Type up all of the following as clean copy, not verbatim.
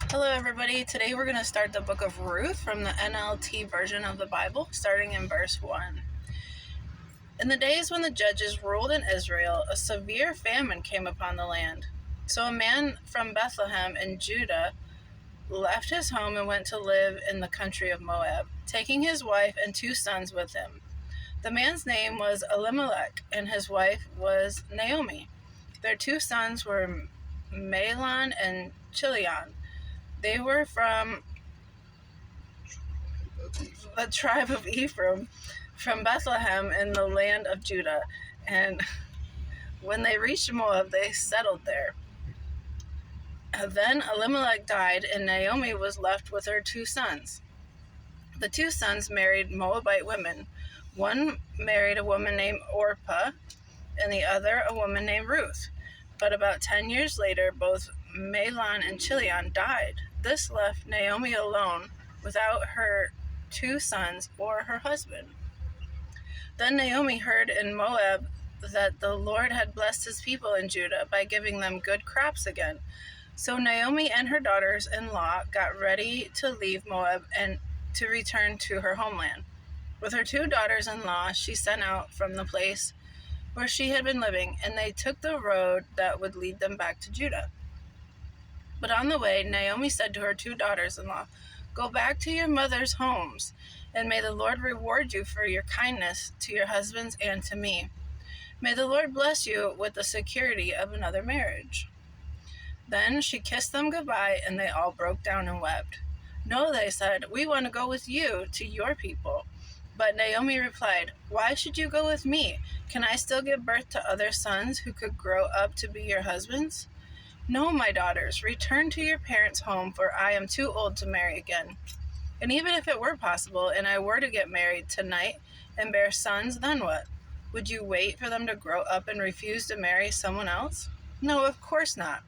Hello everybody, today we're going to start the book of Ruth from the NLT version of the Bible, starting in verse 1. In the days when the judges ruled in Israel, a severe famine came upon the land. So a man from Bethlehem in Judah left his home and went to live in the country of Moab, taking his wife and 2 sons with him. The man's name was Elimelech, and his wife was Naomi. Their 2 sons were Mahlon and Chilion. They were from the tribe of Ephraim, from Bethlehem in the land of Judah. And when they reached Moab, they settled there. Then Elimelech died, and Naomi was left with her 2 sons. The 2 sons married Moabite women. One married a woman named Orpah, and the other a woman named Ruth. But about 10 years later, both Mahlon and Chilion died. This left Naomi alone without her 2 sons or her husband. Then Naomi heard in Moab that the Lord had blessed his people in Judah by giving them good crops again. So Naomi and her daughters-in-law got ready to leave Moab and to return to her homeland. With her 2 daughters-in-law, she set out from the place where she had been living, and they took the road that would lead them back to Judah. But on the way, Naomi said to her 2 daughters-in-law, "Go back to your mother's homes, and may the Lord reward you for your kindness to your husbands and to me. May the Lord bless you with the security of another marriage." Then she kissed them goodbye, and they all broke down and wept. "No," they said, "we want to go with you to your people." But Naomi replied, "Why should you go with me? Can I still give birth to other sons who could grow up to be your husbands? No, my daughters, return to your parents' home, for I am too old to marry again. And even if it were possible, and I were to get married tonight and bear sons, then what? Would you wait for them to grow up and refuse to marry someone else? No, of course not.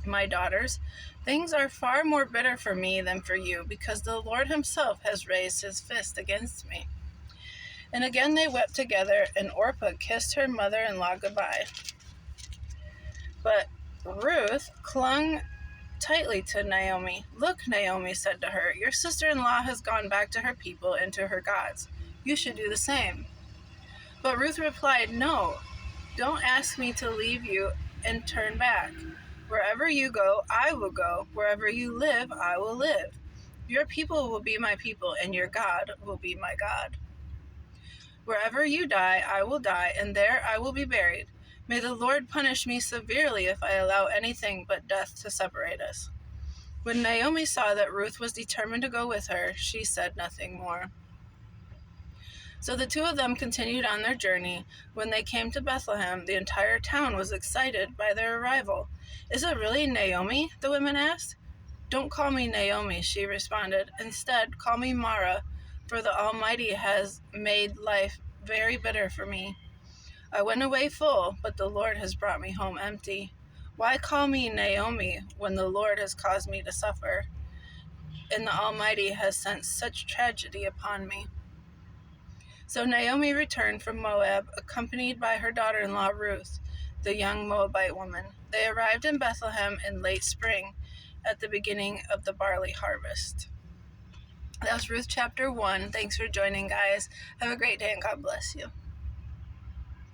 My daughters, things are far more bitter for me than for you, because the Lord himself has raised his fist against me." And again they wept together, and Orpah kissed her mother-in-law goodbye. But Ruth clung tightly to Naomi. "Look," Naomi said to her, "your sister-in-law has gone back to her people and to her gods. You should do the same." But Ruth replied, "No, don't ask me to leave you and turn back. Wherever you go, I will go. Wherever you live, I will live. Your people will be my people, and your God will be my God. Wherever you die, I will die, and there I will be buried. May the Lord punish me severely if I allow anything but death to separate us." When Naomi saw that Ruth was determined to go with her, she said nothing more. So the 2 of them continued on their journey. When they came to Bethlehem, the entire town was excited by their arrival. "Is it really Naomi?" the women asked. "Don't call me Naomi," she responded. "Instead, call me Mara, for the Almighty has made life very bitter for me. I went away full, but the Lord has brought me home empty. Why call me Naomi when the Lord has caused me to suffer, and the Almighty has sent such tragedy upon me?" So Naomi returned from Moab, accompanied by her daughter-in-law Ruth, the young Moabite woman. They arrived in Bethlehem in late spring, at the beginning of the barley harvest. That was Ruth chapter 1. Thanks for joining, guys. Have a great day, and God bless you.